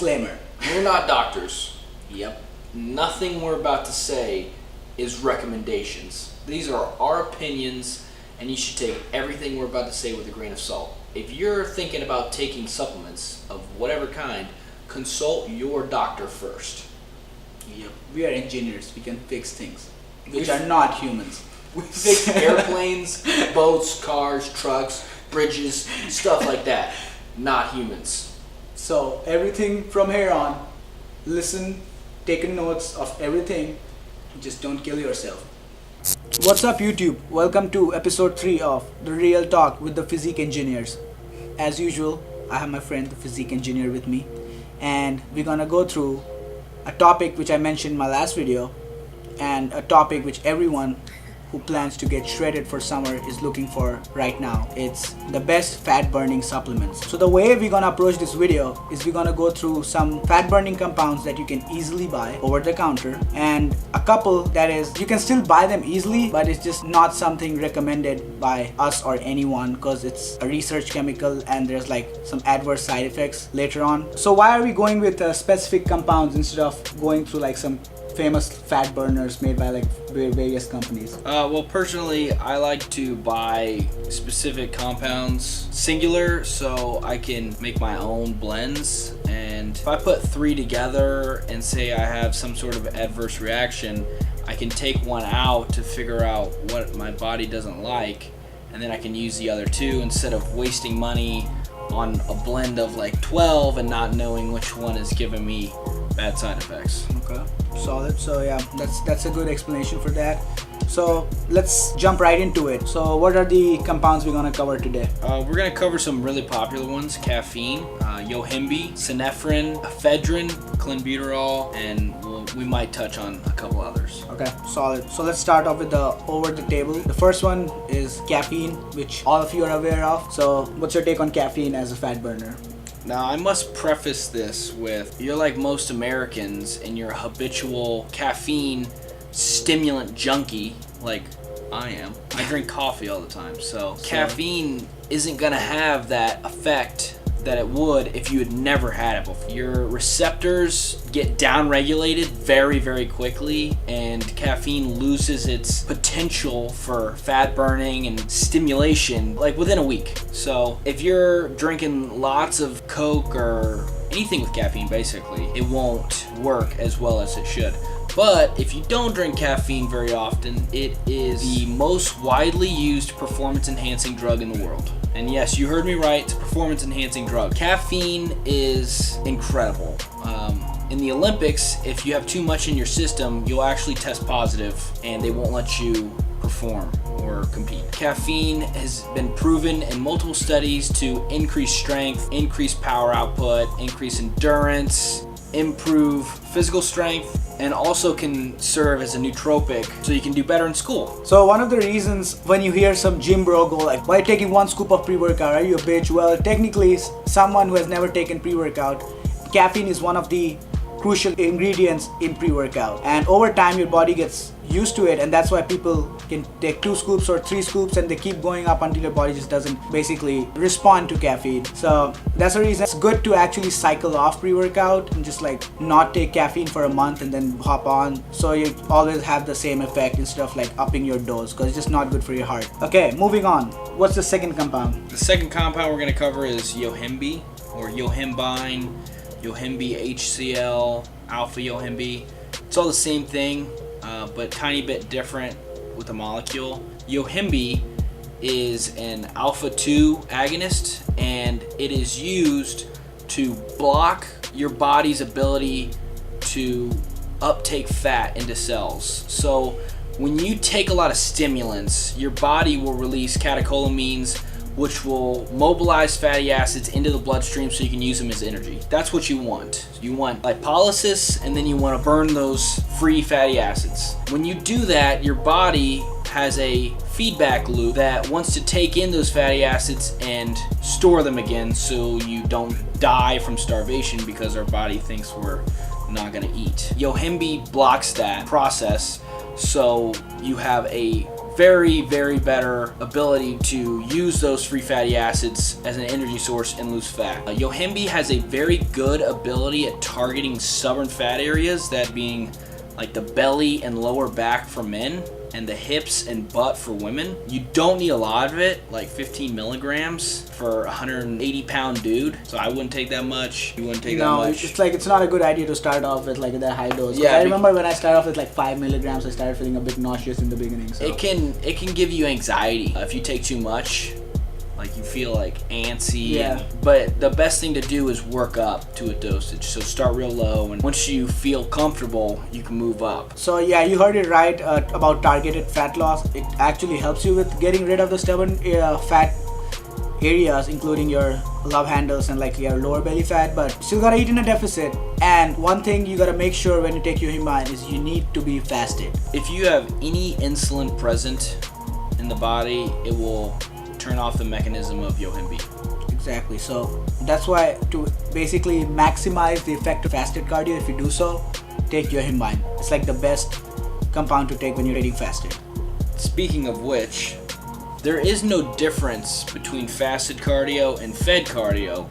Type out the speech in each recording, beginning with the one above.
Disclaimer. We're not doctors. Yep. Nothing we're about to say is recommendations. These are our opinions, and you should take everything we're about to say with a grain of salt. If you're thinking about taking supplements of whatever kind, consult your doctor first. Yep. We are engineers. We can fix things, which are not humans. We fix airplanes, boats, cars, trucks, bridges, stuff like that. Not humans. So everything from here on, listen, take notes of everything. Just don't kill yourself. What's up, YouTube? Welcome to episode 3 of The Real Talk with the Physique Engineers. As usual, I have my friend, the Physique Engineer, with me, and we're gonna go through a topic which I mentioned in my last video, and a topic which everyone who plans to get shredded for summer is looking for right now. It's the best fat burning supplements. So the way we're gonna approach this video is we're gonna go through some fat burning compounds that you can easily buy over the counter, and a couple that is you can still buy them easily, but it's just not something recommended by us or anyone because it's a research chemical and there's like some adverse side effects later on. So why are we going with specific compounds instead of going through like some famous fat burners made by like various companies? Well, personally, I like to buy specific compounds singular so I can make my own blends. And if I put 3 together and say I have some sort of adverse reaction, I can take one out to figure out what my body doesn't like, and then I can use the other 2 instead of wasting money on a blend of like 12 and not knowing which one is giving me bad side effects. Okay, solid. So yeah, that's a good explanation for that. So let's jump right into it. So what are the compounds we're gonna cover today? We're gonna cover some really popular ones: caffeine, Yohimbine, Synephrine, Ephedrine, Clenbutrol, and we might touch on a couple others. Okay, solid. So let's start off with the over the table. The first one is caffeine, which all of you are aware of. So what's your take on caffeine as a fat burner? Now, I must preface this with, you're like most Americans and you're a habitual caffeine stimulant junkie like I am. I drink coffee all the time, so caffeine isn't gonna have that effect that it would if you had never had it before. Your receptors get downregulated very, very quickly, and caffeine loses its potential for fat burning and stimulation like within a week. So if you're drinking lots of Coke or anything with caffeine, basically, it won't work as well as it should. But if you don't drink caffeine very often, it is the most widely used performance-enhancing drug in the world. And yes, you heard me right, it's a performance-enhancing drug. Caffeine is incredible. In the Olympics, if you have too much in your system, you'll actually test positive and they won't let you perform or compete. Caffeine has been proven in multiple studies to increase strength, increase power output, increase endurance, improve physical strength, and also can serve as a nootropic so you can do better in school. So one of the reasons when you hear some gym bro go like, why taking 1 scoop of pre-workout, are you a bitch? Well, technically, someone who has never taken pre-workout, caffeine is one of the crucial ingredients in pre-workout, and over time your body gets used to it, and that's why people can take 2 scoops or 3 scoops and they keep going up until your body just doesn't basically respond to caffeine. So that's the reason it's good to actually cycle off pre-workout and just like not take caffeine for a month and then hop on, so you always have the same effect instead of like upping your dose, because it's just not good for your heart. Okay, moving on. What's the second compound? The second compound we're going to cover is Yohimbine or Yohimbine, Yohimbine HCl, alpha Yohimbine. It's all the same thing, but tiny bit different with the molecule. Yohimbine is an alpha 2 agonist, and it is used to block your body's ability to uptake fat into cells. So when you take a lot of stimulants, your body will release catecholamines, which will mobilize fatty acids into the bloodstream so you can use them as energy. That's what you want. You want lipolysis, and then you want to burn those free fatty acids. When you do that, your body has a feedback loop that wants to take in those fatty acids and store them again so you don't die from starvation because our body thinks we're not going to eat. Yohimbine blocks that process So you have a very, very better ability to use those free fatty acids as an energy source and lose fat. Yohimbine has a very good ability at targeting stubborn fat areas, that being like the belly and lower back for men and the hips and butt for women. You don't need a lot of it, like 15 milligrams for a 180 pound dude. So I wouldn't take that much. You wouldn't take that much. No, it's like it's not a good idea to start off with like that high dose. Yeah, I remember when I started off with like 5 milligrams, I started feeling a bit nauseous in the beginning. So. It can give you anxiety if you take too much. Like you feel like antsy. Yeah. But the best thing to do is work up to a dosage. So start real low, and once you feel comfortable, you can move up. So yeah, you heard it right about targeted fat loss. It actually helps you with getting rid of the stubborn fat areas, including your love handles and like your lower belly fat, but still gotta eat in a deficit. And one thing you gotta make sure when you take Yohimbine is you need to be fasted. If you have any insulin present in the body, it will turn off the mechanism of Yohimbine. Exactly. So that's why to basically maximize the effect of fasted cardio, if you do so, take Yohimbine. It's like the best compound to take when you're eating fasted. Speaking of which, there is no difference between fasted cardio and fed cardio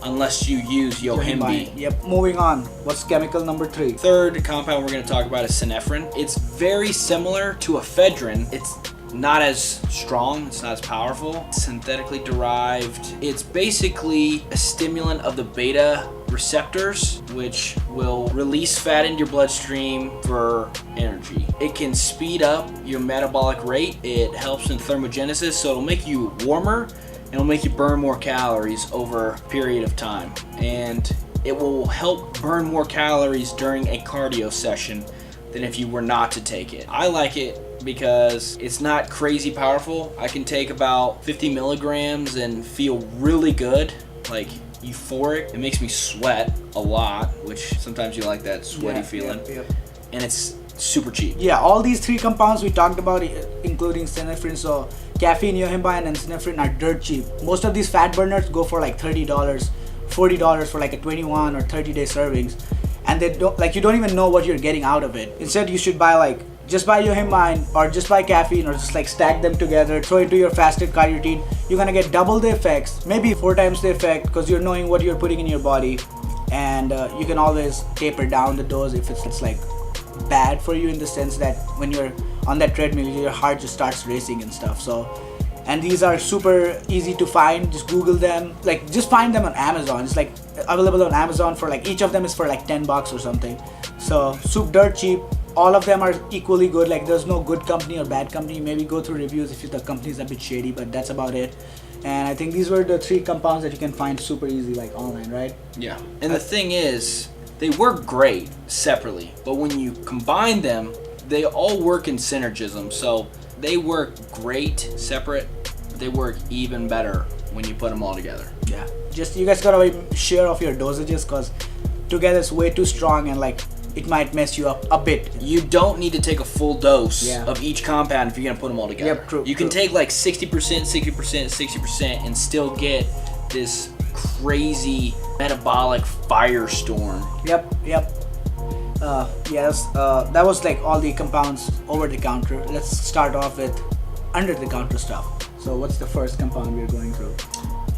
unless you use Yohimbine. Yep. Moving on. What's chemical number 3? Third compound we're going to talk about is Synephrine. It's very similar to ephedrine. It's not as strong, it's not as powerful. It's synthetically derived. It's basically a stimulant of the beta receptors, which will release fat into your bloodstream for energy. It can speed up your metabolic rate. It helps in thermogenesis, so it'll make you warmer and it'll make you burn more calories over a period of time. And it will help burn more calories during a cardio session than if you were not to take it. I like it because it's not crazy powerful. I can take about 50 milligrams and feel really good, like euphoric. It makes me sweat a lot, which sometimes you like that sweaty feeling. Yep. And it's super cheap. Yeah, all these 3 compounds we talked about, including Synephrine, so caffeine, Yohimbine, and Synephrine are dirt cheap. Most of these fat burners go for like $30, $40 for like a 21 or 30-day servings, and they don't, like, you don't even know what you're getting out of it. Instead, you should buy like just buy Yohimbine or just buy caffeine, or just like stack them together, throw into your fasted cardio routine. You're gonna get double the effects, maybe 4 times the effect, because you're knowing what you're putting in your body, and you can always taper down the dose if it's like bad for you, in the sense that when you're on that treadmill, your heart just starts racing and stuff. So, and these are super easy to find. Just Google them, like just find them on Amazon. It's like available on Amazon for like, each of them is for like $10 or something. So super dirt cheap. All of them are equally good. Like there's no good company or bad company. Maybe go through reviews if the company is a bit shady, but that's about it. And I think these were the 3 compounds that you can find super easy, like online, right? Yeah. And the thing is, they work great separately, but when you combine them, they all work in synergism. So they work great separate, but they work even better when you put them all together. Yeah. Just you guys gotta share off your dosages, because together it's way too strong, and like it might mess you up a bit. You don't need to take a full dose of each compound if you're gonna put them all together. Yep, true. You can take like 60%, 60%, 60%, and still get this crazy metabolic firestorm. Yep. Yes. That was like all the compounds over the counter. Let's start off with under the counter stuff. So what's the first compound we're going through?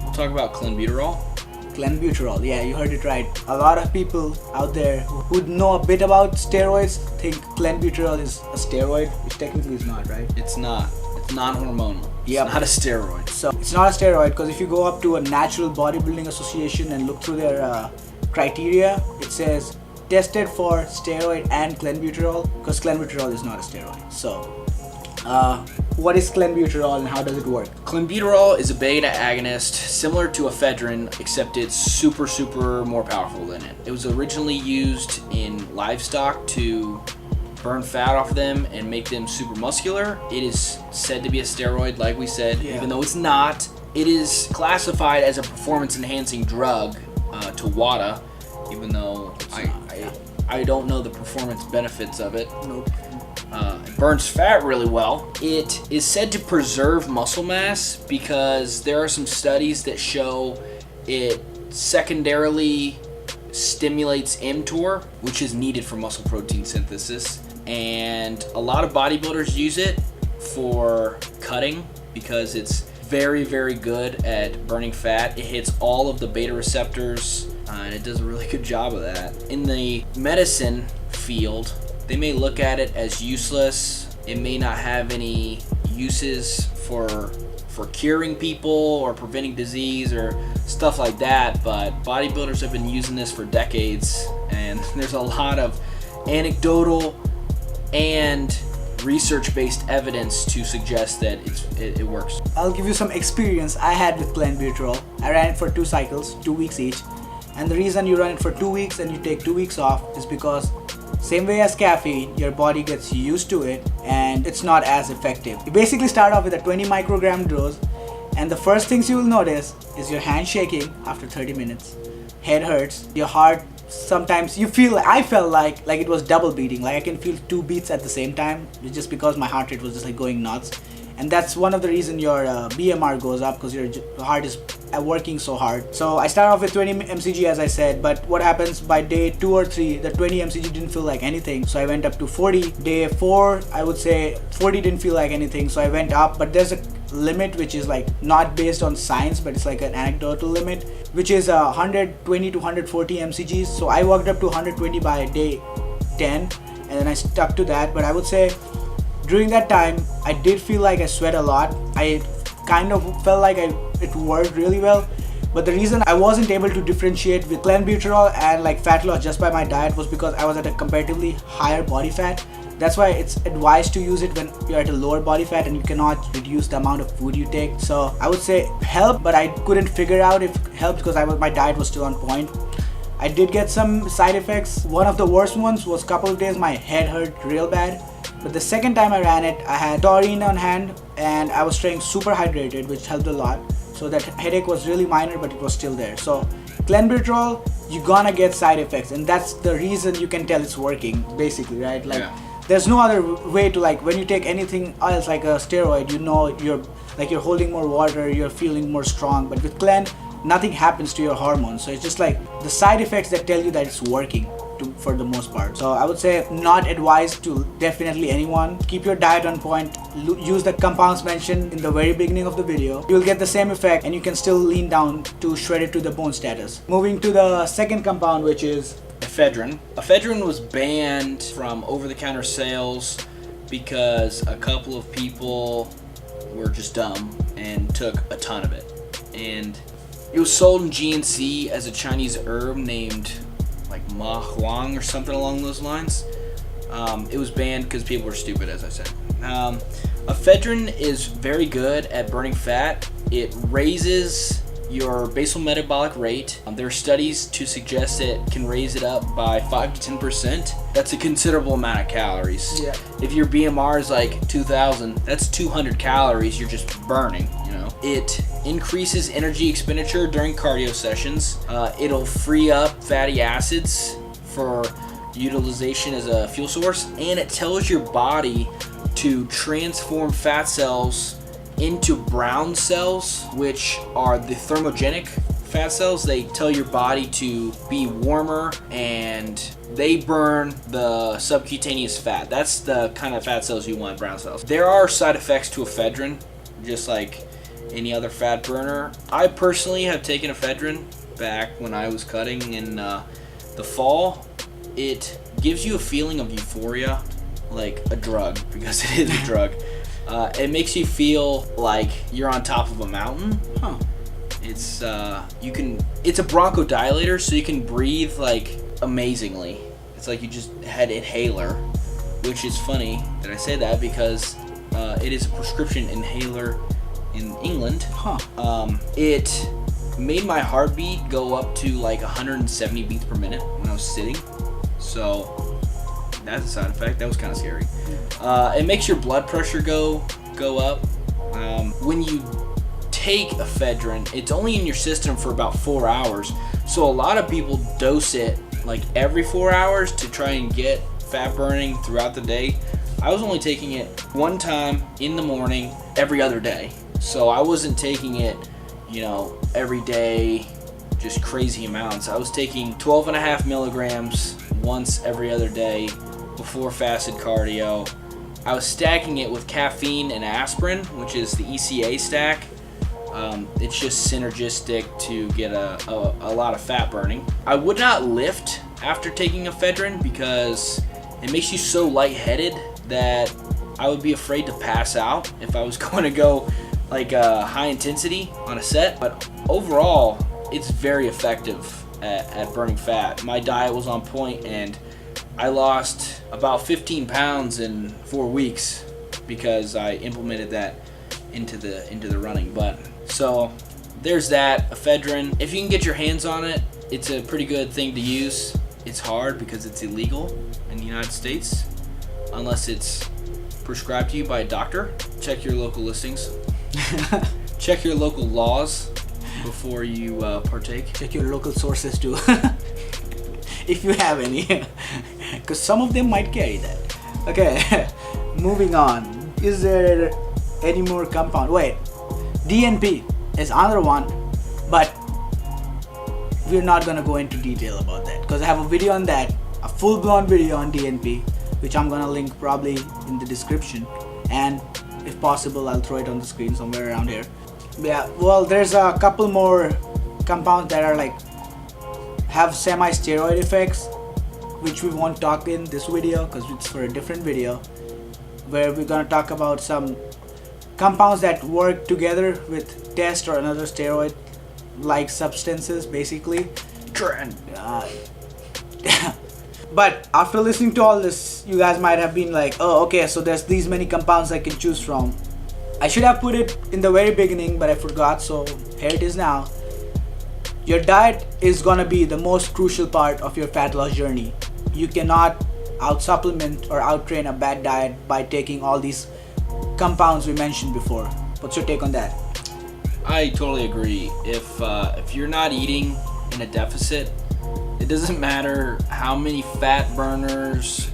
We'll talk about clenbuterol. Clenbutrol, yeah, you heard it right. A lot of people out there who know a bit about steroids think clenbuterol is a steroid, which technically is not, right? It's not. It's non-hormonal. Yep. It's not a steroid. So it's not a steroid, because if you go up to a Natural Bodybuilding Association and look through their criteria, it says tested for steroid and clenbuterol, because clenbuterol is not a steroid. So what is clenbuterol and how does it work? Clenbuterol is a beta agonist similar to ephedrine, except it's super more powerful than it. It was originally used in livestock to burn fat off them and make them super muscular. It is said to be a steroid, like we said, even though it's not. It is classified as a performance enhancing drug to WADA, even though I don't know the performance benefits of it. Nope. It burns fat really well. It is said to preserve muscle mass because there are some studies that show it secondarily stimulates mTOR, which is needed for muscle protein synthesis. and a lot of bodybuilders use it for cutting because it's very, very good at burning fat. It hits all of the beta receptors, and it does a really good job of that. In the medicine field, they may look at it as useless. It may not have any uses for curing people or preventing disease or stuff like that, but bodybuilders have been using this for decades, and there's a lot of anecdotal and research-based evidence to suggest that it works. I'll give you some experience I had with Clenbutrol. I ran it for 2 cycles, 2 weeks each. And the reason you run it for 2 weeks and you take 2 weeks off is because same way as caffeine, your body gets used to it and it's not as effective. You basically start off with a 20 microgram dose, and the first things you will notice is your hand shaking after 30 minutes. Head hurts, your heart sometimes I felt like it was double beating, like I can feel 2 beats at the same time, just because my heart rate was just like going nuts. And that's one of the reasons your BMR goes up, because your heart is working so hard. So I start off with 20 mcg as I said, but what happens by day 2 or 3, the 20 mcg didn't feel like anything, so I went up to 40. Day 4, I would say 40 didn't feel like anything, so I went up. But there's a limit which is like not based on science, but it's like an anecdotal limit, which is 120 to 140 mcgs. So I walked up to 120 by day 10, and then I stuck to that. But I would say during that time I did feel like I sweat a lot. I kind of felt like it worked really well, but the reason I wasn't able to differentiate with Clenbutrol and like fat loss just by my diet was because I was at a comparatively higher body fat. That's why it's advised to use it when you're at a lower body fat and you cannot reduce the amount of food you take. So I would say help, but I couldn't figure out if it helped because my diet was still on point. I did get some side effects. One of the worst ones was a couple of days my head hurt real bad. But the second time I ran it, I had taurine on hand and I was staying super hydrated, which helped a lot. So that headache was really minor, but it was still there. So Clenbutrol, you're gonna get side effects, and that's the reason you can tell it's working, basically, right? Like, there's no other way to, like, when you take anything else like a steroid, you know you're holding more water, you're feeling more strong. But with Clen, nothing happens to your hormones. So it's just like the side effects that tell you that it's working. For the most part. So I would say not advised to definitely anyone. Keep your diet on point. Use the compounds mentioned in the very beginning of the video. You will get the same effect and you can still lean down to shred it to the bone status. Moving to the second compound, which is ephedrine. Ephedrine was banned from over-the-counter sales because a couple of people were just dumb and took a ton of it. And it was sold in GNC as a Chinese herb named like Ma Huang or something along those lines. It was banned because people were stupid, as I said. Ephedrine is very good at burning fat. It raises your basal metabolic rate. There are studies to suggest it can raise it up by 5 to 10%. That's a considerable amount of calories. Yeah. If your BMR is like 2,000, that's 200 calories you're just burning, you know. It increases energy expenditure during cardio sessions. It'll free up fatty acids for utilization as a fuel source, and it tells your body to transform fat cells into brown cells, which are the thermogenic fat cells. They tell your body to be warmer and they burn the subcutaneous fat. That's the kind of fat cells you want, brown cells. There are side effects to ephedrine, just like any other fat burner. I personally have taken ephedrine back when I was cutting in the fall. It gives you a feeling of euphoria, like a drug, because it is a drug. It makes you feel like you're on top of a mountain. Huh. It's it's a bronchodilator, so you can breathe like amazingly. It's like you just had inhaler, which is funny that I say that because it is a prescription inhaler in England. Huh. It made my heartbeat go up to like 170 beats per minute when I was sitting. So that's a side effect. That was kind of scary. It makes your blood pressure go up. When you take ephedrine, it's only in your system for about 4 hours. So a lot of people dose it like every 4 hours to try and get fat burning throughout the day. I was only taking it one time in the morning every other day. So I wasn't taking it, every day, just crazy amounts. I was taking 12.5 milligrams once every other day, before facet cardio. I was stacking it with caffeine and aspirin, which is the ECA stack. It's just synergistic to get a lot of fat burning. I would not lift after taking ephedrine because it makes you so lightheaded that I would be afraid to pass out if I was going to go like high intensity on a set. But overall, it's very effective at burning fat. My diet was on point and I lost about 15 pounds in 4 weeks because I implemented that into the running. But so there's that ephedrine. If you can get your hands on it, it's a pretty good thing to use. It's hard because it's illegal in the United States unless it's prescribed to you by a doctor. Check your local listings. Check your local laws before you partake. Check your local sources too. If you have any, because some of them might carry that. Okay, moving on. Is there any more compound? Wait, DNP is another one, but we're not gonna go into detail about that because I have a video on that, a full-blown video on DNP, which I'm gonna link probably in the description, and if possible I'll throw it on the screen somewhere around here. Yeah, well, there's a couple more compounds that are like have semi-steroid effects, which we won't talk in this video because it's for a different video, where we're gonna talk about some compounds that work together with test or another steroid like substances basically. But after listening to all this, you guys might have been like, oh okay, so there's these many compounds I can choose from. I should have put it in the very beginning, but I forgot, so here it is now. Your diet is gonna be the most crucial part of your fat loss journey. You cannot out supplement or out train a bad diet by taking all these compounds we mentioned before. What's your take on that? I totally agree. If you're not eating in a deficit, it doesn't matter how many fat burners,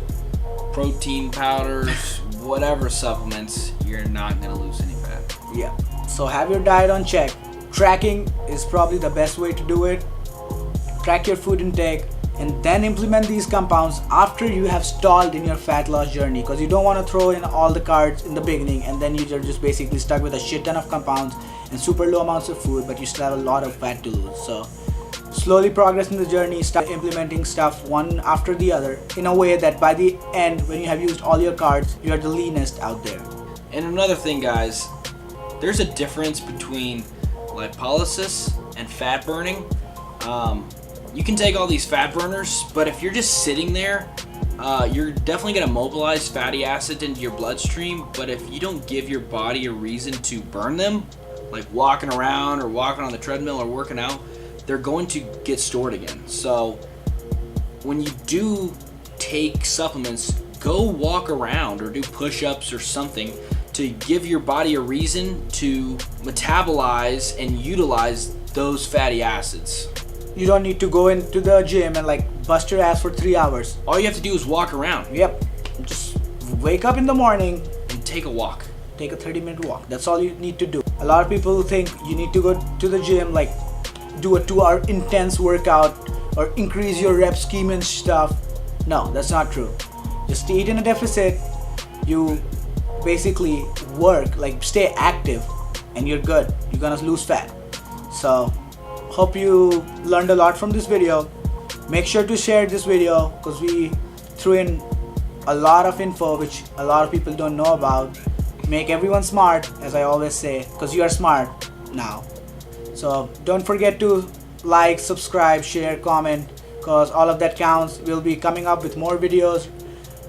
protein powders, whatever supplements, you're not gonna lose any fat. Yeah. So have your diet on check. Tracking is probably the best way to do it. Track your food intake and then implement these compounds after you have stalled in your fat loss journey, because you don't want to throw in all the cards in the beginning and then you're just basically stuck with a shit ton of compounds and super low amounts of food, but you still have a lot of fat to lose. So slowly progress in the journey, start implementing stuff one after the other in a way that by the end, when you have used all your cards, you are the leanest out there. And another thing, guys, there's a difference between lipolysis and fat burning. You can take all these fat burners, but if you're just sitting there, you're definitely going to mobilize fatty acid into your bloodstream. But if you don't give your body a reason to burn them, like walking around or walking on the treadmill or working out, they're going to get stored again. So when you do take supplements, go walk around or do push-ups or something to give your body a reason to metabolize and utilize those fatty acids. You don't need to go into the gym and like bust your ass for 3 hours. All you have to do is walk around. Yep. Just wake up in the morning and take a walk. Take a 30-minute walk. That's all you need to do. A lot of people think you need to go to the gym, like do a 2-hour intense workout or increase your rep scheme and stuff. No, that's not true. Just eat in a deficit. You basically work, like stay active, and you're good. You're gonna lose fat. So hope you learned a lot from this video. Make sure to share this video because we threw in a lot of info which a lot of people don't know about. Make everyone smart, as I always say, because you are smart now. So don't forget to like, subscribe, share, comment, because all of that counts. We'll be coming up with more videos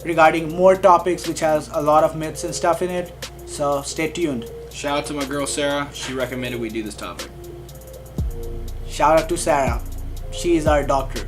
regarding more topics which has a lot of myths and stuff in it. So stay tuned. Shout out to my girl Sarah. She recommended we do this topic. Shout out to Sarah. She is our doctor.